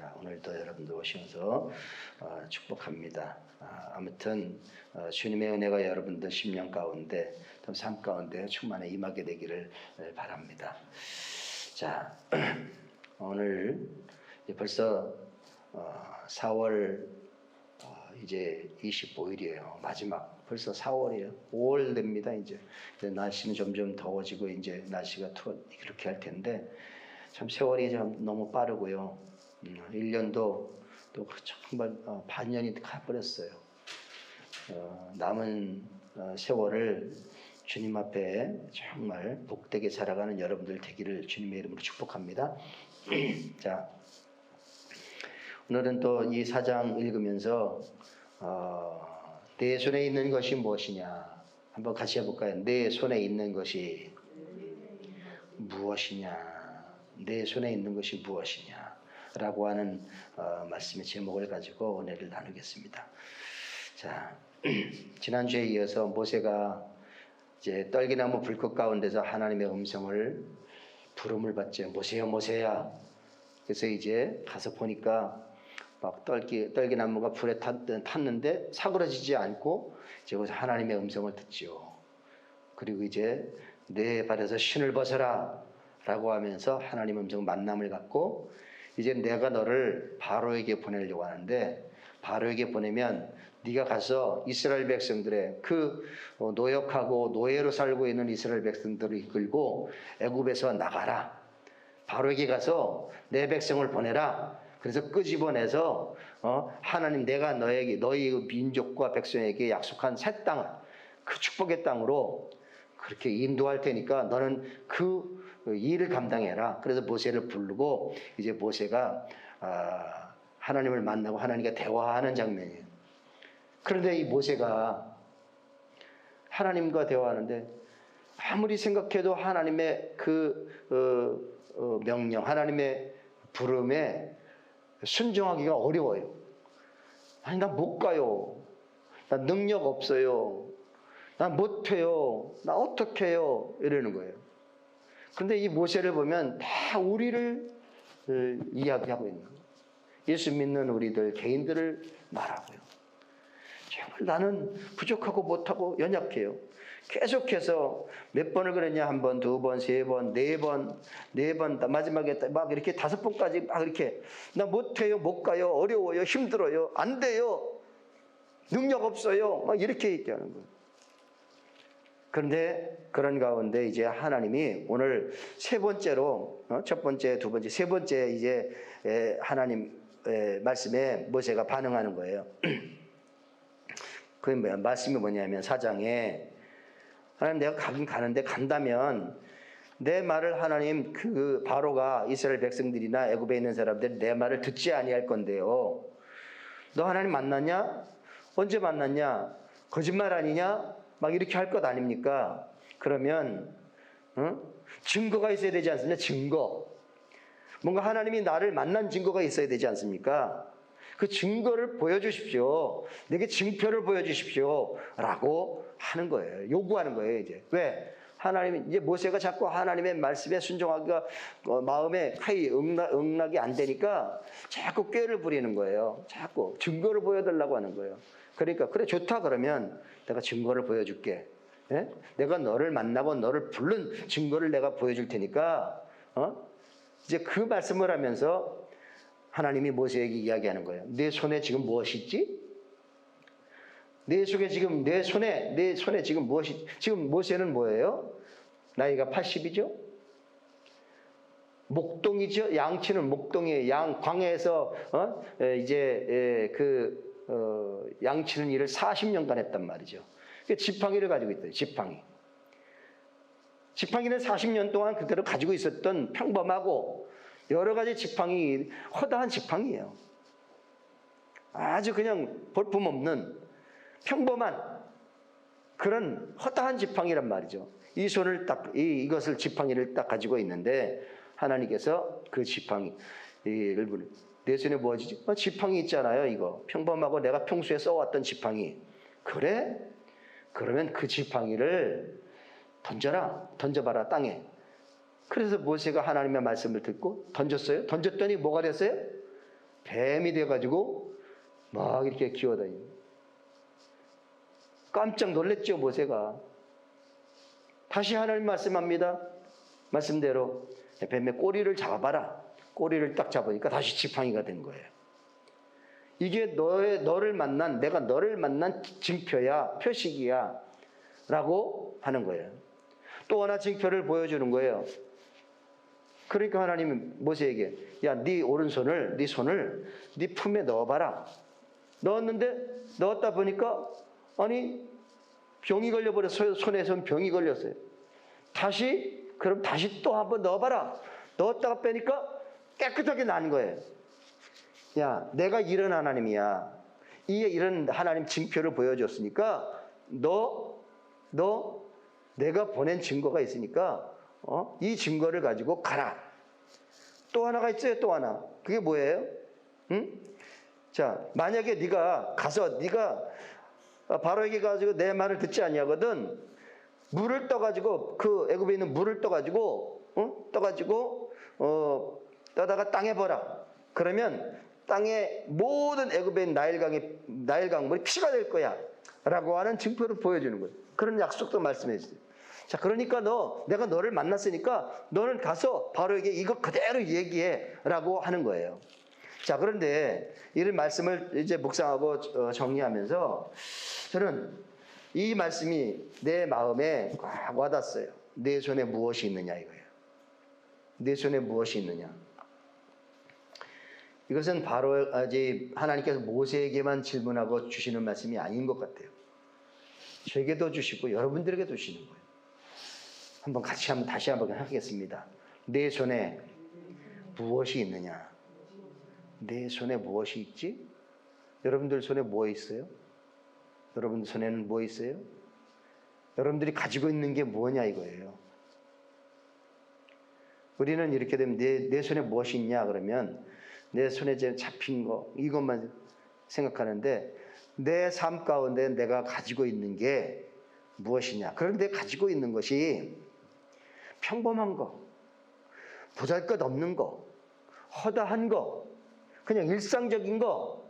자, 오늘도 여러분들 오셔서 축복합니다. 아무튼 주님의 은혜가 여러분들 심령 가운데 또 삶 가운데 충만히 임하게 되기를 바랍니다. 자, 오늘 벌써 4월 이제 25일이에요. 마지막. 벌써 4월이에요. 5월 됩니다. 이제 날씨는 점점 더워지고 이제 날씨가 이렇게 할 텐데 참 세월이 참 너무 빠르고요. 1년도 또 정말 반년이 가버렸어요. 남은 세월을 주님 앞에 정말 복되게 살아가는 여러분들 되기를 주님의 이름으로 축복합니다. 자, 오늘은 또 이 4장 읽으면서 내 손에 있는 것이 무엇이냐 한번 같이 해볼까요? 내 손에 있는 것이 무엇이냐? 내 손에 있는 것이 무엇이냐? 라고 하는 말씀의 제목을 가지고 은혜를 나누겠습니다. 자, 지난주에 이어서 모세가 이제 떨기나무 불꽃 가운데서 하나님의 음성을 부름을 받죠. 모세야, 모세야. 그래서 이제 가서 보니까 막 떨기나무가 불에 탔는데 사그러지지 않고 이제 거기서 하나님의 음성을 듣죠. 그리고 이제 내 발에서 신을 벗어라 라고 하면서 하나님 음성 만남을 갖고 이제 내가 너를 바로에게 보내려고 하는데 바로에게 보내면 네가 가서 이스라엘 백성들의 그 노역하고 노예로 살고 있는 이스라엘 백성들을 이끌고 애굽에서 나가라. 바로에게 가서 내 백성을 보내라. 그래서 끄집어내서 하나님 내가 너희 민족과 백성에게 약속한 새 땅을 그 축복의 땅으로 그렇게 인도할 테니까 너는 그 일을 감당해라. 그래서 모세를 부르고 이제 모세가 하나님을 만나고 하나님과 대화하는 장면이에요. 그런데 이 모세가 하나님과 대화하는데 아무리 생각해도 하나님의 그 명령, 하나님의 부름에 순종하기가 어려워요. 아니 나 못 가요. 나 능력 없어요. 나 못해요. 나 어떻게 해요? 이러는 거예요. 그런데 이 모세를 보면 다 우리를 이야기하고 있는 거예요. 예수 믿는 우리들 개인들을 말하고요. 정말 나는 부족하고 못하고 연약해요. 계속해서 몇 번을 그랬냐? 한 번, 두 번, 세 번, 네 번, 마지막에 막 이렇게 5번까지 막 이렇게 나 못해요, 못 가요, 어려워요, 힘들어요, 안 돼요, 능력 없어요, 막 이렇게 얘기하는 거예요. 그런데 그런 가운데 이제 하나님이 오늘 세 번째로 첫 번째, 두 번째, 세 번째 이제 하나님 말씀에 모세가 반응하는 거예요. 그 말씀이 뭐냐면 4장에 하나님 내가 가긴 가는데 간다면 내 말을 하나님 그 바로가 이스라엘 백성들이나 애굽에 있는 사람들 내 말을 듣지 아니할 건데요. 너 하나님 만났냐? 언제 만났냐? 거짓말 아니냐? 막 이렇게 할 것 아닙니까? 그러면 증거가 있어야 되지 않습니까? 증거. 뭔가 하나님이 나를 만난 증거가 있어야 되지 않습니까? 그 증거를 보여주십시오. 내게 증표를 보여주십시오. 라고 하는 거예요. 요구하는 거예요, 이제. 왜? 하나님이, 이제 모세가 자꾸 하나님의 말씀에 순종하기가 마음에 응락이 안 되니까 자꾸 꾀를 부리는 거예요. 자꾸 증거를 보여달라고 하는 거예요. 그러니까, 그래, 좋다 그러면 내가 증거를 보여줄게. 예? 내가 너를 만나고 너를 부른 증거를 내가 보여줄 테니까, 이제 그 말씀을 하면서 하나님이 모세에게 이야기하는 거예요. 내 손에 지금 무엇이 있지? 내 손에 지금 무엇이, 지금 모세는 뭐예요? 나이가 80이죠? 목동이죠? 양치는 목동이에요. 광야에서, 양치는 일을 40년간 했단 말이죠. 지팡이를 가지고 있어요, 지팡이. 지팡이는 40년 동안 그대로 가지고 있었던 평범하고 여러 가지 지팡이, 허다한 지팡이에요. 아주 그냥 볼품없는 평범한 그런 허다한 지팡이란 말이죠. 이 손을 딱, 이것을 지팡이를 딱 가지고 있는데 하나님께서 그 지팡이를 내 손에 뭐지? 지팡이 있잖아요, 이거. 평범하고 내가 평소에 써왔던 지팡이. 그래? 그러면 그 지팡이를 던져봐라, 땅에. 그래서 모세가 하나님의 말씀을 듣고 던졌어요. 던졌더니 뭐가 됐어요? 뱀이 돼가지고 막 이렇게 기어다니는. 깜짝 놀랐죠, 모세가. 다시 하나님 말씀합니다. 말씀대로 뱀의 꼬리를 잡아봐라. 꼬리를 딱 잡으니까 다시 지팡이가 된 거예요. 이게 내가 너를 만난 징표야, 표식이야 라고 하는 거예요. 또 하나 징표를 보여주는 거예요. 그러니까 하나님이 모세에게 야, 네 오른손을, 네 손을 네 품에 넣어봐라. 넣었는데 넣었다 보니까 아니 병이 걸려버렸어요. 손에선 병이 걸렸어요. 그럼 다시 또 한번 넣어봐라. 넣었다가 빼니까 깨끗하게 난 거예요. 야, 내가 이런 하나님이야. 이런 하나님 징표를 보여줬으니까 내가 보낸 증거가 있으니까 이 증거를 가지고 가라. 또 하나가 있어요. 또 하나. 그게 뭐예요? 응? 자, 만약에 네가 가서 바로에게 가지고 내 말을 듣지 아니하거든 물을 떠가지고 그 애굽에 있는 물을 떠다가 땅에 버라. 그러면 땅의 모든 애굽의 나일 강물이 피가 될 거야 라고 하는 증표를 보여주는 거예요. 그런 약속도 말씀해 주세요. 자, 그러니까 내가 너를 만났으니까 너는 가서 바로에게 이거 그대로 얘기해 라고 하는 거예요. 자, 그런데 이런 말씀을 이제 묵상하고 정리하면서 저는 이 말씀이 내 마음에 꽉 와닿았어요. 내 손에 무엇이 있느냐 이거예요. 내 손에 무엇이 있느냐. 이것은 바로 하나님께서 모세에게만 질문하고 주시는 말씀이 아닌 것 같아요. 저에게도 주시고 여러분들에게도 주시는 거예요. 다시 한번 하겠습니다. 내 손에 무엇이 있느냐? 내 손에 무엇이 있지? 여러분들 손에 뭐 있어요? 여러분들 손에는 뭐 있어요? 여러분들이 가지고 있는 게 뭐냐 이거예요. 우리는 이렇게 되면 내 손에 무엇이 있냐 그러면 내 손에 잡힌 거 이것만 생각하는데 내 삶 가운데 내가 가지고 있는 게 무엇이냐. 그런데 가지고 있는 것이 평범한 거, 보잘것없는 거, 허다한 거, 그냥 일상적인 거,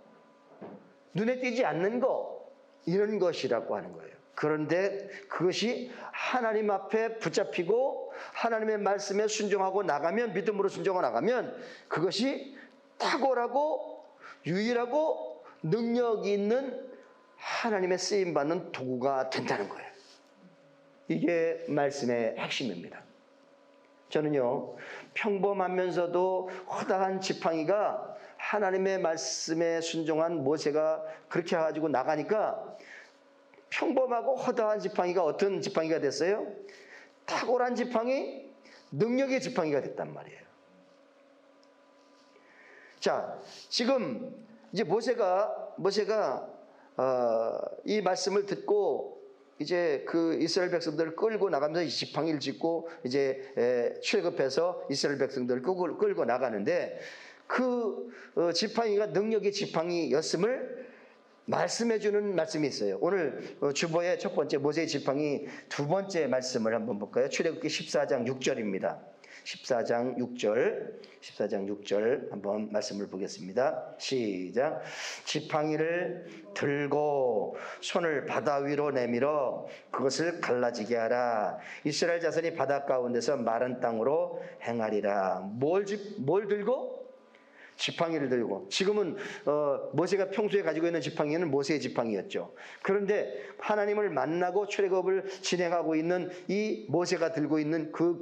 눈에 띄지 않는 거, 이런 것이라고 하는 거예요. 그런데 그것이 하나님 앞에 붙잡히고 하나님의 말씀에 순종하고 나가면, 믿음으로 순종하고 나가면 그것이 탁월하고 유일하고 능력이 있는 하나님의 쓰임받는 도구가 된다는 거예요. 이게 말씀의 핵심입니다. 저는요, 평범하면서도 허다한 지팡이가 하나님의 말씀에 순종한 모세가 그렇게 해가지고 나가니까 평범하고 허다한 지팡이가 어떤 지팡이가 됐어요? 탁월한 지팡이, 능력의 지팡이가 됐단 말이에요. 자, 지금 이제 모세가 이 말씀을 듣고 이제 그 이스라엘 백성들을 끌고 나가면서 이 지팡이를 짚고 이제 출애굽해서 이스라엘 백성들을 끌고 나가는데 그 지팡이가 능력의 지팡이였음을 말씀해 주는 말씀이 있어요. 오늘 주보의 첫 번째 모세의 지팡이 두 번째 말씀을 한번 볼까요? 출애굽기 14장 6절입니다. 14장 6절 한번 말씀을 보겠습니다. 시작. 지팡이를 들고 손을 바다 위로 내밀어 그것을 갈라지게 하라. 이스라엘 자손이 바다 가운데서 마른 땅으로 행하리라. 뭘 들고? 지팡이를 들고. 지금은 모세가 평소에 가지고 있는 지팡이는 모세의 지팡이였죠. 그런데 하나님을 만나고 출애굽을 진행하고 있는 이 모세가 들고 있는 그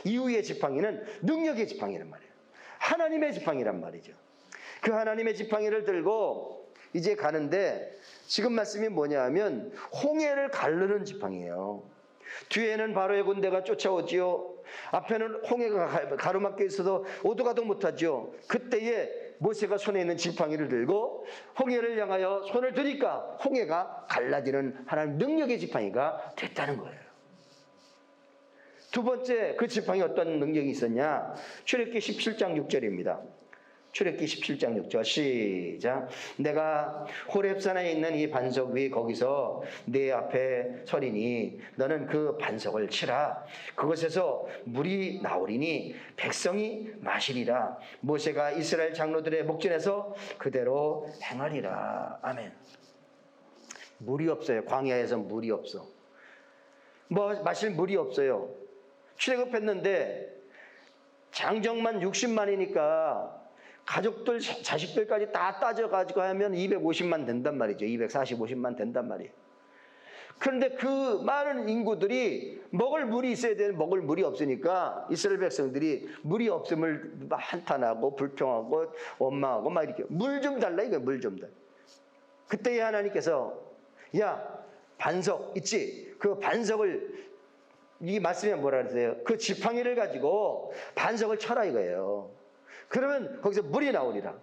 이후의 지팡이는 능력의 지팡이란 말이에요. 하나님의 지팡이란 말이죠. 그 하나님의 지팡이를 들고 이제 가는데 지금 말씀이 뭐냐 하면 홍해를 가르는 지팡이에요. 뒤에는 바로의 군대가 쫓아오지요. 앞에는 홍해가 가로막혀 있어서 오도가도 못하죠. 그때에 모세가 손에 있는 지팡이를 들고 홍해를 향하여 손을 드니까 홍해가 갈라지는 하나님 능력의 지팡이가 됐다는 거예요. 두 번째 그 지팡이 어떤 능력이 있었냐? 출애굽기 17장 6절입니다. 출애굽기 17장 6절 시작. 내가 호렙산에 있는 이 반석 위 거기서 네 앞에 서리니 너는 그 반석을 치라. 그곳에서 물이 나오리니 백성이 마시리라. 모세가 이스라엘 장로들의 목전에서 그대로 행하리라. 아멘. 물이 없어요. 광야에서 물이 없어. 마실 물이 없어요. 출애굽했는데 장정만 60만이니까 가족들, 자식들까지 다 따져가지고 하면 250만 된단 말이죠. 240, 50만 된단 말이에요. 그런데 그 많은 인구들이 먹을 물이 있어야 되는 먹을 물이 없으니까 이스라엘 백성들이 물이 없음을 한탄하고 불평하고 원망하고 막 이렇게 물 좀 달라 이거예요. 물 좀 달라. 그때 하나님께서 야 반석 있지? 그 반석을 이 말씀에 뭐라 그러세요? 그 지팡이를 가지고 반석을 쳐라 이거예요. 그러면 거기서 물이 나오리라.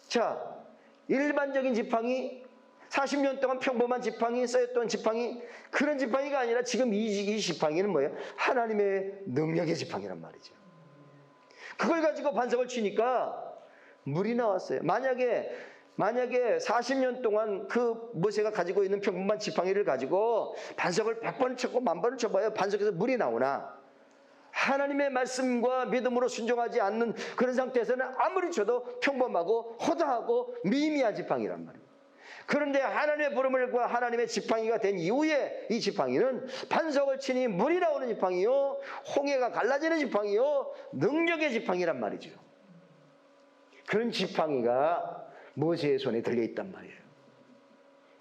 자, 일반적인 지팡이 40년 동안 평범한 지팡이 쌓였던 지팡이 그런 지팡이가 아니라 지금 이 지팡이는 뭐예요? 하나님의 능력의 지팡이란 말이죠. 그걸 가지고 반석을 치니까 물이 나왔어요. 만약에 40년 동안 그 모세가 가지고 있는 평범한 지팡이를 가지고 반석을 100번을 쳤고 10,000번을 쳐봐요. 반석에서 물이 나오나? 하나님의 말씀과 믿음으로 순종하지 않는 그런 상태에서는 아무리 쳐도 평범하고 허다하고 미미한 지팡이란 말이에요. 그런데 하나님의 부름을 하나님의 지팡이가 된 이후에 이 지팡이는 반석을 치니 물이 나오는 지팡이요, 홍해가 갈라지는 지팡이요, 능력의 지팡이란 말이죠. 그런 지팡이가 모세의 손에 들려있단 말이에요.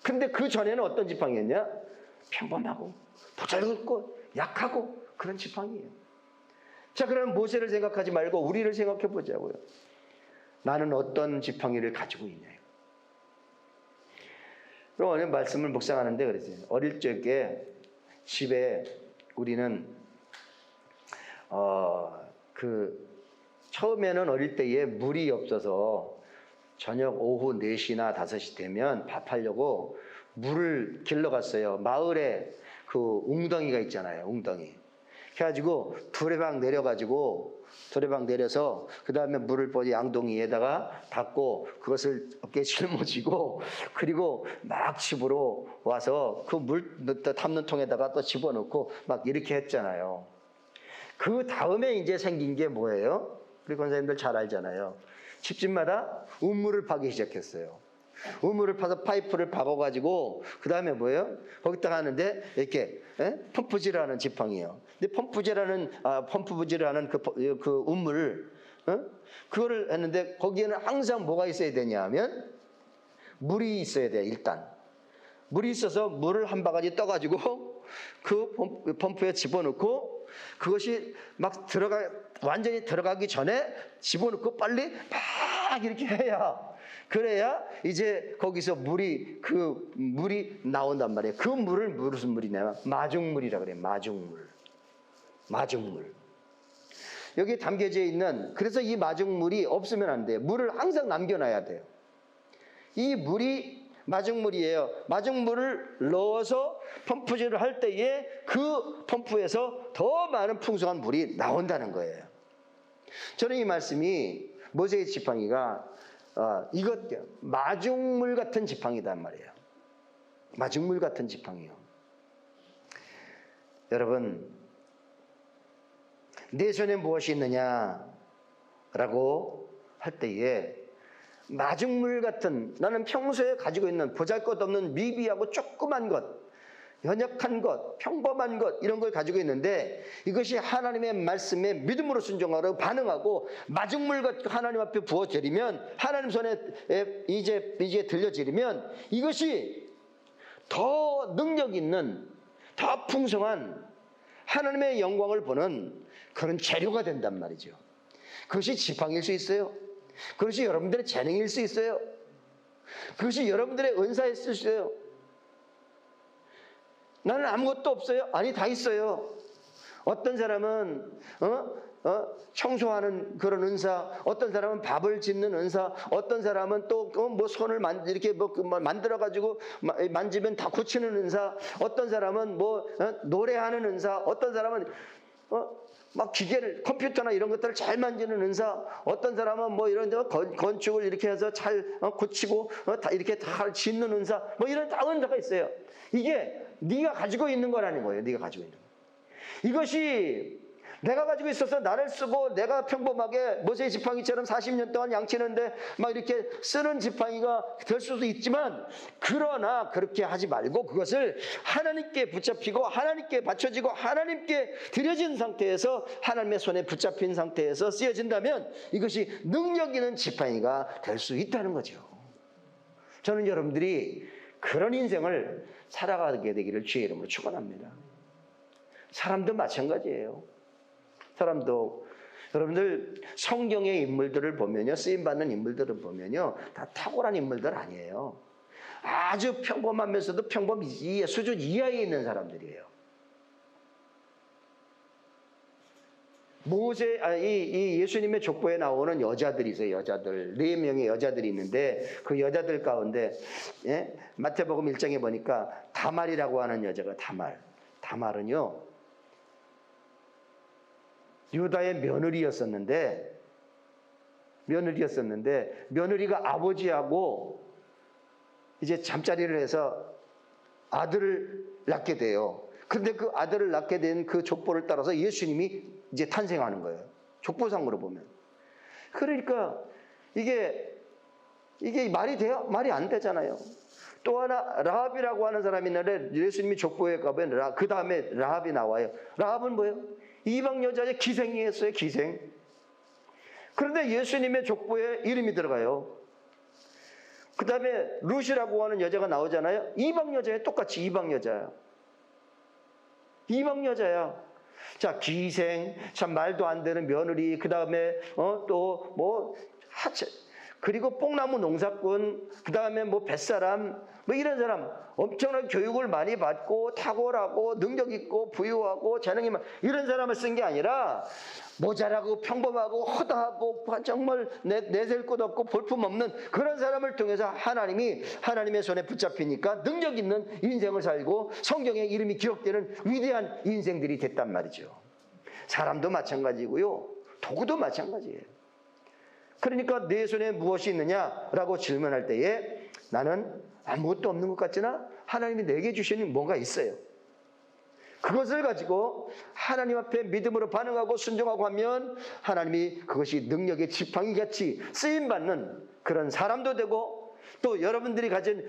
근데 그 전에는 어떤 지팡이였냐? 평범하고 보잘것없고 약하고 그런 지팡이예요. 자, 그럼 모세를 생각하지 말고 우리를 생각해 보자고요. 나는 어떤 지팡이를 가지고 있냐요. 그럼 오늘 말씀을 묵상하는데 그랬어요. 어릴 적에 집에 우리는 처음에는 어릴 때에 물이 없어서 저녁 오후 4시나 5시 되면 밥하려고 물을 길러 갔어요. 마을에 그 웅덩이가 있잖아요. 웅덩이. 그래가지고 두레방 내려서 그 다음에 물을 양동이에다가 닫고 그것을 어깨에 짊어지고 그리고 막 집으로 와서 그 물 담는 통에다가 또 집어넣고 막 이렇게 했잖아요. 그 다음에 이제 생긴 게 뭐예요? 우리 권사님들 잘 알잖아요. 집집마다 우물을 파기 시작했어요. 우물을 파서 파이프를 박아가지고 그 다음에 뭐예요? 거기다가 하는데 이렇게 펌프질하는 지팡이요. 근데 펌프질하는 그 우물 그거를 했는데 거기에는 항상 뭐가 있어야 되냐면 물이 있어야 돼요. 일단 물이 있어서 물을 한 바가지 떠가지고 그 펌프에 집어넣고 그것이 막 완전히 들어가기 전에 집어넣고 빨리 막 이렇게 해야 그래야 이제 거기서 물이 나온단 말이에요. 그 물을 무슨 물이냐면 마중물이라 그래요. 마중물. 여기 담겨져 있는 그래서 이 마중물이 없으면 안 돼요. 물을 항상 남겨놔야 돼요. 이 물이 마중물이에요. 마중물을 넣어서 펌프질을 할 때에 그 펌프에서 더 많은 풍성한 물이 나온다는 거예요. 저는 이 말씀이 모세의 지팡이가 마중물 같은 지팡이단 말이에요. 마중물 같은 지팡이요. 여러분, 내 손에 무엇이 있느냐라고 할 때에 마중물 같은 나는 평소에 가지고 있는 보잘것없는 미비하고 조그만 것, 연약한 것, 평범한 것 이런 걸 가지고 있는데 이것이 하나님의 말씀에 믿음으로 순종하고 반응하고 마중물 같은 하나님 앞에 부어드리면 하나님 손에 이제 들려드리면 이것이 더 능력 있는 더 풍성한 하나님의 영광을 보는 그런 재료가 된단 말이죠. 그것이 지팡이일 수 있어요. 그것이 여러분들의 재능일 수 있어요. 그것이 여러분들의 은사일 수 있어요. 나는 아무것도 없어요. 아니, 다 있어요. 어떤 사람은 청소하는 그런 은사, 어떤 사람은 밥을 짓는 은사, 어떤 사람은 또 뭐 손을 이렇게 만들어 가지고 만지면 다 고치는 은사, 어떤 사람은 뭐 노래하는 은사, 어떤 사람은 막 기계를, 컴퓨터나 이런 것들을 잘 만지는 은사, 어떤 사람은 뭐 이런 데 건축을 이렇게 해서 잘 고치고 다 이렇게 다 짓는 은사, 뭐 이런 다 은사가 있어요. 이게 네가 가지고 있는 거라는 거예요. 네가 가지고 있는 거. 이것이 내가 가지고 있어서 나를 쓰고 내가 평범하게 모세 지팡이처럼 40년 동안 양치는데 막 이렇게 쓰는 지팡이가 될 수도 있지만, 그러나 그렇게 하지 말고 그것을 하나님께 붙잡히고 하나님께 받쳐지고 하나님께 드려진 상태에서, 하나님의 손에 붙잡힌 상태에서 쓰여진다면 이것이 능력 있는 지팡이가 될 수 있다는 거죠. 저는 여러분들이 그런 인생을 살아가게 되기를 주의 이름으로 축원합니다. 사람도 마찬가지예요. 사람도, 여러분들 성경의 인물들을 보면요, 쓰임받는 인물들을 보면요, 다 탁월한 인물들 아니에요. 아주 평범하면서도 수준 이하에 있는 사람들이에요. 이 예수님의 족보에 나오는 여자들이 있어요. 여자들 4명의 여자들이 있는데, 그 여자들 가운데 마태복음 1장에 보니까 다말이라고 하는 여자가, 다말은요 유다의 며느리였었는데 며느리가 아버지하고 이제 잠자리를 해서 아들을 낳게 돼요. 그런데 그 아들을 낳게 된 그 족보를 따라서 예수님이 이제 탄생하는 거예요. 족보상으로 보면. 그러니까 이게 말이 돼요? 말이 안 되잖아요. 또 하나 라합이라고 하는 사람이 있는데, 예수님이 족보에 가면 그 다음에 라합이 나와요. 라합은 뭐예요? 이방 여자의 기생이었어요. 기생. 그런데 예수님의 족보에 이름이 들어가요. 그 다음에 룻이라고 하는 여자가 나오잖아요. 이방 여자예요. 똑같이 이방 여자야. 자, 기생, 참 말도 안 되는 며느리, 그 다음에 또 뭐 하체, 그리고 뽕나무 농사꾼, 그 다음에 뭐 뱃사람, 뭐 이런 사람, 엄청난 교육을 많이 받고 탁월하고 능력 있고 부유하고 재능이 많은 이런 사람을 쓴 게 아니라, 모자라고 평범하고 허다하고 정말 내셀 것 없고 볼품 없는 그런 사람을 통해서 하나님의 손에 붙잡히니까 능력 있는 인생을 살고 성경에 이름이 기록되는 위대한 인생들이 됐단 말이죠. 사람도 마찬가지고요, 도구도 마찬가지예요. 그러니까 내 손에 무엇이 있느냐라고 질문할 때에, 나는 아무것도 없는 것 같지나 하나님이 내게 주시는 뭔가 있어요. 그것을 가지고 하나님 앞에 믿음으로 반응하고 순종하고 하면 하나님이 그것이 능력의 지팡이같이 쓰임받는 그런 사람도 되고, 또 여러분들이 가진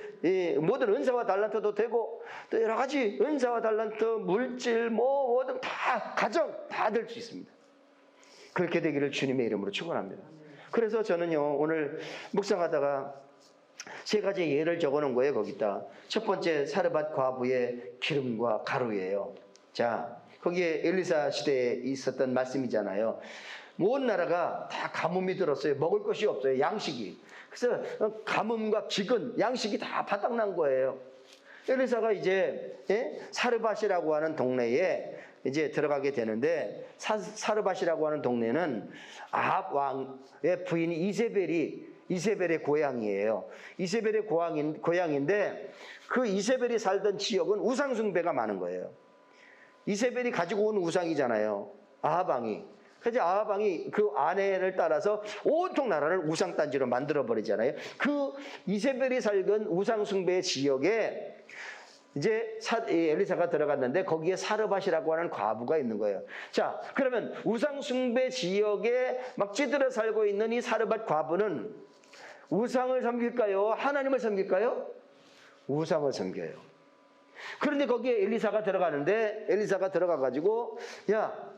모든 은사와 달란트도 되고, 또 여러 가지 은사와 달란트, 물질, 뭐든 다 가정 다 될 수 있습니다. 그렇게 되기를 주님의 이름으로 축원합니다. 그래서 저는요, 오늘 묵상하다가 3가지 예를 적어놓은 거예요. 거기다 첫 번째, 사르밧 과부의 기름과 가루예요. 자, 거기에 엘리사 시대에 있었던 말씀이잖아요. 온 나라가 다 가뭄이 들었어요. 먹을 것이 없어요. 양식이. 그래서 가뭄과 기근, 양식이 다 바닥난 거예요. 엘리사가 이제 사르밧이라고 하는 동네에 이제 들어가게 되는데, 사르밧이라고 하는 동네는 아합 왕의 부인 이세벨의 고향이에요. 이세벨의 고향인데, 그 이세벨이 살던 지역은 우상 숭배가 많은 거예요. 이세벨이 가지고 온 우상이잖아요. 아합 왕이. 그래서 아합 왕이 그 아내를 따라서 온통 나라를 우상단지로 만들어 버리잖아요. 그 이세벨이 살던 우상 숭배 지역에 이제 엘리사가 들어갔는데, 거기에 사르밧이라고 하는 과부가 있는 거예요. 자, 그러면 우상 숭배 지역에 막 찌들어 살고 있는 이 사르밧 과부는 우상을 섬길까요? 하나님을 섬길까요? 우상을 섬겨요. 그런데 거기에 엘리사가 들어가는데, 엘리사가 들어가가지고, 야,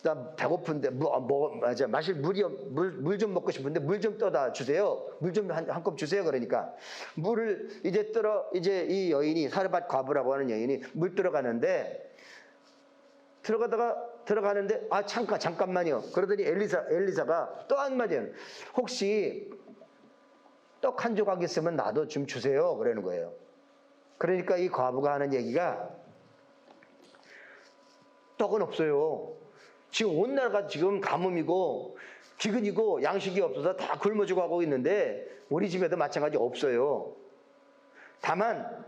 나 배고픈데 마실 물 좀 먹고 싶은데 물 좀 떠다 주세요. 물 좀 한 컵 주세요. 그러니까 물을 이제 이 여인이, 사르밧 과부라고 하는 여인이 물 들어가는데, 잠깐만요. 그러더니 엘리사가 또 한마디는, 혹시 떡 한 조각 있으면 나도 좀 주세요. 그러는 거예요. 그러니까 이 과부가 하는 얘기가, 떡은 없어요. 지금 온 나라가 지금 가뭄이고 기근이고 양식이 없어서 다 굶어 죽어가고 있는데, 우리 집에도 마찬가지 없어요. 다만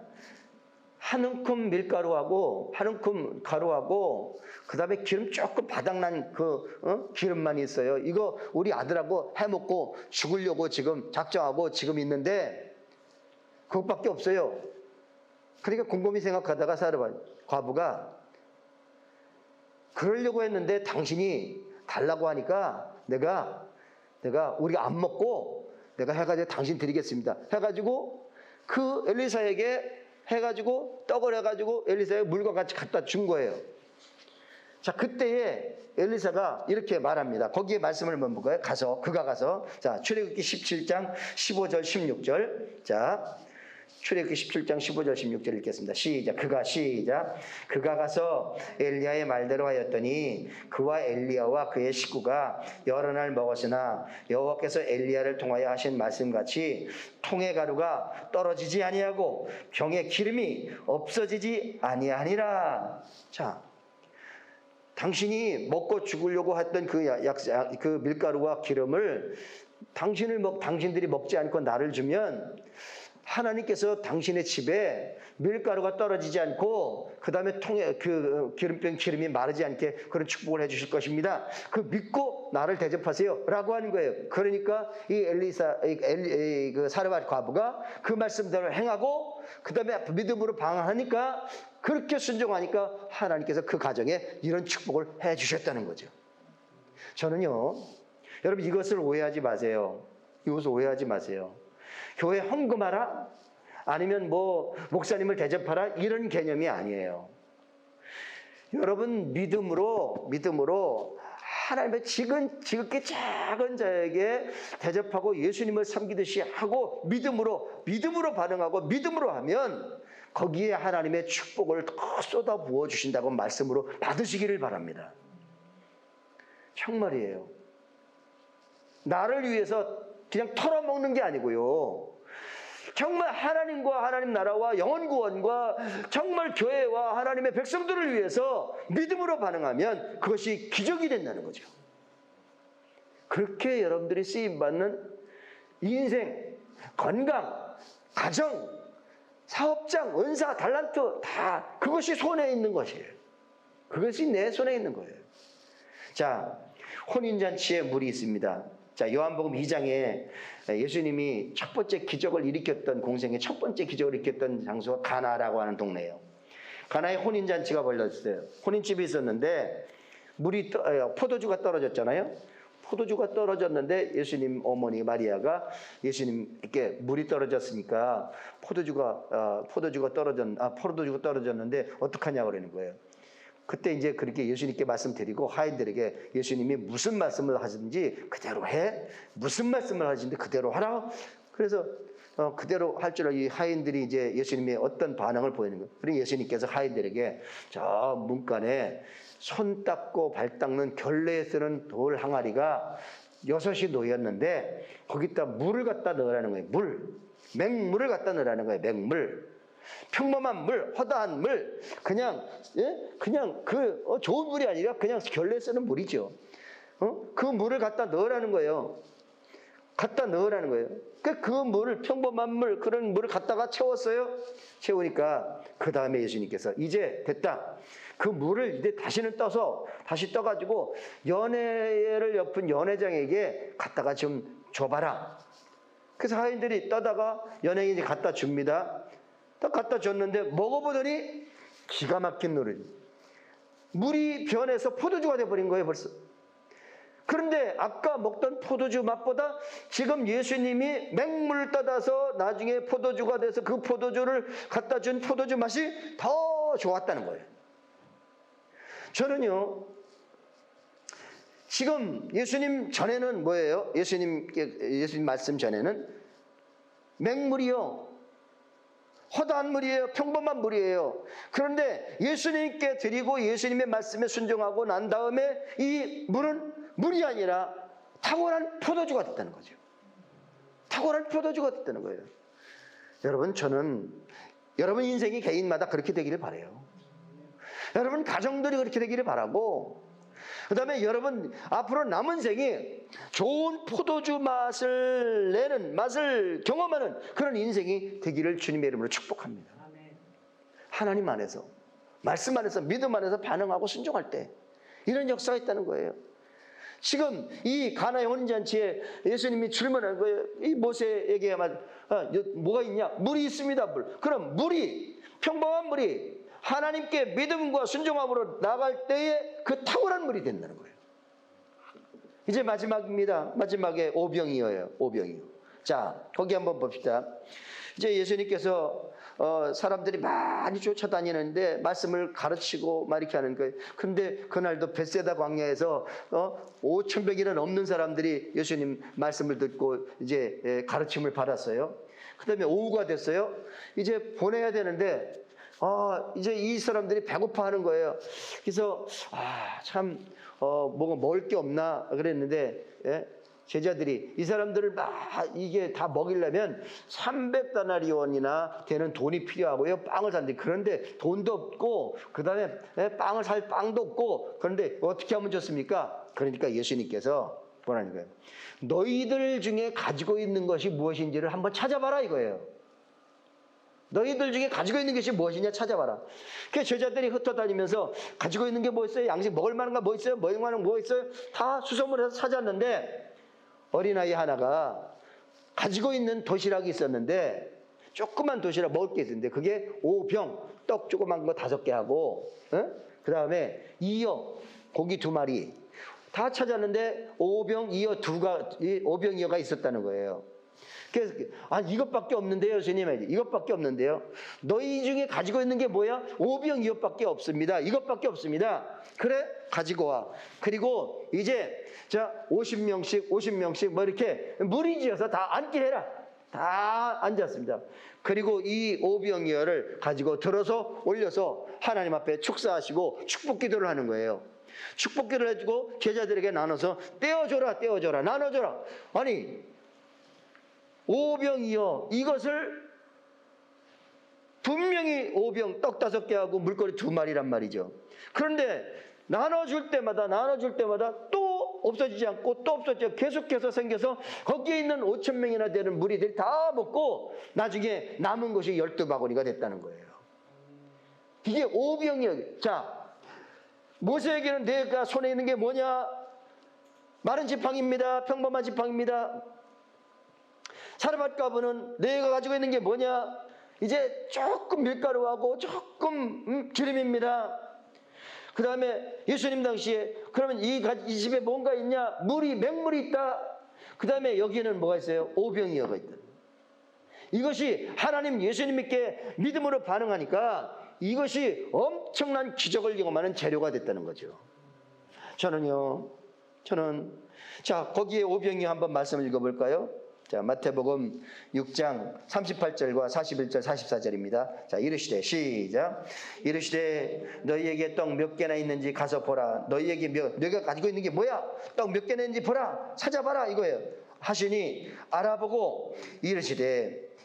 한 움큼 밀가루하고 한 움큼 가루하고 그다음에 기름 조금 바닥난 기름만 있어요. 이거 우리 아들하고 해먹고 죽으려고 지금 작정하고 지금 있는데 그것밖에 없어요. 그러니까 곰곰이 생각하다가 과부가 그러려고 했는데 당신이 달라고 하니까 내가 우리가 안 먹고 내가 해가지고 당신 드리겠습니다. 해가지고 그 엘리사에게 해가지고 떡을 해가지고 엘리사에게 물과 같이 갖다 준 거예요. 자, 그때에 엘리사가 이렇게 말합니다. 거기에 말씀을 한번 볼까요? 그가 가서 자, 출애굽기 17장 15절 16절. 자, 출애굽기 17장 15절 16절 읽겠습니다. 시작. 그가 가서 엘리야의 말대로 하였더니 그와 엘리야와 그의 식구가 여러 날 먹었으나 여호와께서 엘리야를 통하여 하신 말씀같이 통의 가루가 떨어지지 아니하고 병에 기름이 없어지지 아니하니라. 자, 당신이 먹고 죽으려고 했던 그 밀가루와 기름을 당신들이 먹지 않고 나를 주면 하나님께서 당신의 집에 밀가루가 떨어지지 않고 그 다음에 통에 기름이 마르지 않게 그런 축복을 해주실 것입니다. 그 믿고 나를 대접하세요 라고 하는 거예요. 그러니까 그 사르밧 과부가 그 말씀대로 행하고 그 다음에 믿음으로 방황하니까 그렇게 순종하니까 하나님께서 그 가정에 이런 축복을 해주셨다는 거죠. 저는요, 여러분 이것을 오해하지 마세요. 교회 헌금하라? 아니면 목사님을 대접하라? 이런 개념이 아니에요. 여러분 믿음으로 하나님의 지극히 작은 자에게 대접하고 예수님을 섬기듯이 하고 믿음으로 반응하고 믿음으로 하면 거기에 하나님의 축복을 더 쏟아 부어 주신다고 말씀으로 받으시기를 바랍니다. 정말이에요. 나를 위해서 그냥 털어먹는 게 아니고요. 정말 하나님과 하나님 나라와 영혼 구원과 정말 교회와 하나님의 백성들을 위해서 믿음으로 반응하면 그것이 기적이 된다는 거죠. 그렇게 여러분들이 쓰임받는 인생, 건강, 가정, 사업장, 은사, 달란트 다 그것이 손에 있는 것이에요. 그것이 내 손에 있는 거예요. 자, 혼인잔치에 물이 있습니다. 자, 요한복음 2장에 예수님이 첫 번째 기적을 일으켰던 공생의 첫 번째 기적을 일으켰던 장소가 가나라고 하는 동네예요. 가나에 혼인잔치가 벌어졌어요. 혼인집이 있었는데 포도주가 떨어졌잖아요. 포도주가 떨어졌는데 예수님 어머니 마리아가 예수님께 물이 떨어졌으니까 포도주가 떨어졌는데 어떡하냐고 그러는 거예요. 그때 이제 그렇게 예수님께 말씀드리고 하인들에게 예수님이 무슨 말씀을 하시든지 그대로 해. 무슨 말씀을 하시든지 그대로 하라. 그래서 그대로 할 줄 이 하인들이 이제 예수님의 어떤 반응을 보이는 거예요. 그리고 예수님께서 하인들에게 저 문간에 손 닦고 발 닦는 결례에 쓰는 돌 항아리가 6이 놓였는데 거기다 물을 갖다 넣으라는 거예요. 맹물을 갖다 넣으라는 거예요. 맹물. 평범한 물, 허다한 물, 그냥 좋은 물이 아니라 그냥 결례 쓰는 물이죠. 그 물을 갖다 넣으라는 거예요. 그 물을 평범한 물 그런 물을 갖다가 채웠어요. 채우니까 그 다음에 예수님께서 이제 됐다. 그 물을 이제 다시 떠가지고 연회를 엿은 연회장에게 갖다가 좀 줘봐라. 그래서 하인들이 떠다가 연회장에 갖다 줍니다. 딱 갖다 줬는데 먹어보더니 기가 막힌 물이 변해서 포도주가 돼버린 거예요 벌써. 그런데 아까 먹던 포도주 맛보다 지금 예수님이 맹물을 떠다서 나중에 포도주가 돼서 그 포도주를 갖다 준 포도주 맛이 더 좋았다는 거예요. 저는요, 지금 예수님 전에는 뭐예요? 예수님 말씀 전에는 맹물이요, 허다한 물이에요. 평범한 물이에요. 그런데 예수님께 드리고 예수님의 말씀에 순종하고 난 다음에 이 물은 물이 아니라 탁월한 포도주가 됐다는 거죠. 탁월한 포도주가 됐다는 거예요. 여러분, 저는 여러분 인생이 개인마다 그렇게 되기를 바라요. 여러분 가정들이 그렇게 되기를 바라고, 그 다음에 여러분 앞으로 남은 생이 좋은 포도주 맛을 경험하는 그런 인생이 되기를 주님의 이름으로 축복합니다. 하나님 안에서, 말씀 안에서, 믿음 안에서 반응하고 순종할 때 이런 역사가 있다는 거예요. 지금 이 가나의 혼인잔치에 예수님이 질문한 거예요. 이 모세에게 뭐가 있냐? 물이 있습니다. 물. 그럼 물이, 평범한 물이 하나님께 믿음과 순종함으로 나갈 때에 그 탁월한 물이 된다는 거예요. 이제 마지막입니다. 마지막에 오병이어요. 오병이어. 자, 거기 한번 봅시다. 이제 예수님께서 사람들이 많이 쫓아다니는데 말씀을 가르치고 막 이렇게 하는 거예요. 그런데 그날도 벳세다 광야에서 5,000명이나 넘는 사람들이 예수님 말씀을 듣고 이제 가르침을 받았어요. 그 다음에 오후가 됐어요. 이제 보내야 되는데 이제 이 사람들이 배고파하는 거예요. 그래서 참 뭐가 먹을 게 없나 그랬는데 제자들이 이 사람들을 막 이게 다 먹이려면 300다나리온이나 되는 돈이 필요하고요. 빵을 사는데 그런데 돈도 없고 그 다음에 빵을 살 빵도 없고 그런데 어떻게 하면 좋습니까? 그러니까 예수님께서 뭐라는 거예요? 너희들 중에 가지고 있는 것이 무엇인지를 한번 찾아봐라 이거예요. 너희들 중에 가지고 있는 것이 무엇이냐 찾아봐라. 그 제자들이 흩어다니면서 가지고 있는 게 뭐 있어요? 양식 먹을 만한 거 뭐 있어요? 먹을 만한 거 뭐 있어요? 다 수소문해서 찾았는데 어린아이 하나가 가지고 있는 도시락이 있었는데 조그만 도시락 먹을 게 있었는데 그게 5병 떡 조그만 거 5개 하고 그 다음에 이어 고기 2마리 다 찾았는데 5병이어가 있었다는 거예요. 그래서 이것밖에 없는데요 주님. 이것밖에 없는데요. 너희 중에 가지고 있는 게 뭐야? 5병이어밖에 없습니다. 이것밖에 없습니다. 그래? 가지고 와. 그리고 이제 자 50명씩 뭐 이렇게 무리지어서 다 앉게 해라. 다 앉았습니다. 그리고 이 5병이어를 가지고 들어서 올려서 하나님 앞에 축사하시고 축복 기도를 하는 거예요. 축복 기도를 해주고 제자들에게 나눠서 떼어줘라 나눠줘라. 아니 5병이어 이것을 분명히 5병 떡 5개 하고 물거리 2마리란 말이죠. 그런데 나눠줄 때마다 또 없어지지 않고 또 없어지죠. 계속해서 생겨서 거기에 있는 5,000명이나 되는 무리들이 다 먹고 나중에 남은 것이 12바구니가 됐다는 거예요. 이게 5병이에요. 자, 모세에게는 내가 손에 있는 게 뭐냐? 마른 지팡이입니다. 평범한 지팡이입니다. 사르밧 가부는 내가 가지고 있는 게 뭐냐? 이제 조금 밀가루하고 조금 기름입니다. 그 다음에 예수님 당시에 그러면 이 집에 뭔가 있냐? 맹물이 있다. 그 다음에 여기에는 뭐가 있어요? 오병이어가 있다. 이것이 하나님 예수님께 믿음으로 반응하니까 이것이 엄청난 기적을 경험하는 재료가 됐다는 거죠. 저는 자 거기에 오병이어 한번 말씀을 읽어볼까요? 자, 마태복음 6장 38절과 41절 44절입니다. 자, 이르시되 시작. 이르시되 너희에게 떡 몇 개나 있는지 가서 보라. 너희가 가지고 있는 게 뭐야? 떡 몇 개나 있는지 보라. 찾아봐라 이거예요. 하시니 알아보고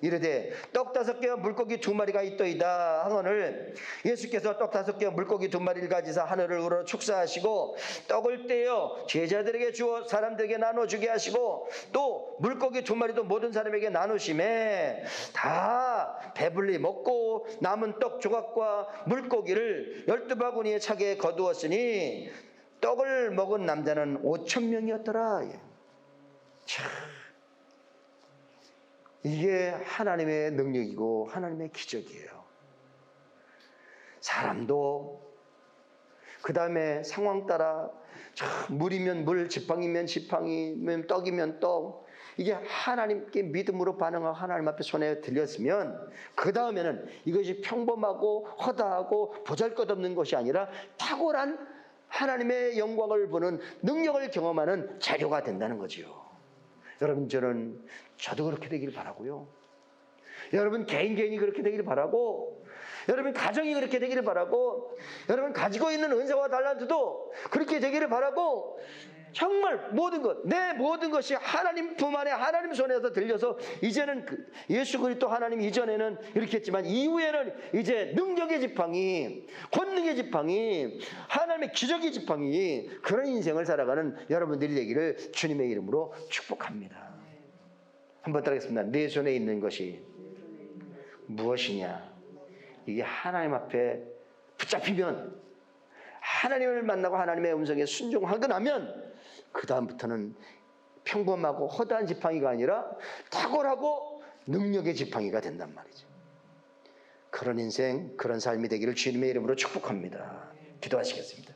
이르되 떡 5개와 물고기 2마리가 있더이다 하거늘 예수께서 떡 5개와 물고기 2마리를 가지사 하늘을 우러 축사하시고 떡을 떼어 제자들에게 주어 사람들에게 나눠주게 하시고 또 물고기 2마리도 모든 사람에게 나누심에 다 배불리 먹고 남은 떡 조각과 물고기를 12바구니에 차게 거두었으니 떡을 먹은 남자는 5,000명이었더라. 참, 이게 하나님의 능력이고 하나님의 기적이에요. 사람도 그 다음에 상황 따라 물이면 물, 지팡이면 지팡이, 떡이면 떡, 이게 하나님께 믿음으로 반응하고 하나님 앞에 손에 들렸으면 그 다음에는 이것이 평범하고 허다하고 보잘것없는 것이 아니라 탁월한 하나님의 영광을 보는 능력을 경험하는 자료가 된다는 거죠. 여러분 저도 그렇게 되기를 바라고요. 여러분 개인이 그렇게 되기를 바라고, 여러분 가정이 그렇게 되기를 바라고, 여러분 가지고 있는 은사와 달란트도 그렇게 되기를 바라고, 정말 내 모든 것이 하나님 품 안에 하나님 손에서 들려서 이제는 예수 그리스도 하나님 이전에는 이렇게 했지만 이후에는 이제 능력의 지팡이, 권능의 지팡이, 하나님의 기적의 지팡이, 그런 인생을 살아가는 여러분들이 되기를 주님의 이름으로 축복합니다. 한번 따라하겠습니다. 내 손에 있는 것이 무엇이냐? 이게 하나님 앞에 붙잡히면, 하나님을 만나고 하나님의 음성에 순종하고 나면 그 다음부터는 평범하고 허다한 지팡이가 아니라 탁월하고 능력의 지팡이가 된단 말이죠. 그런 인생, 그런 삶이 되기를 주님의 이름으로 축복합니다. 기도하시겠습니다.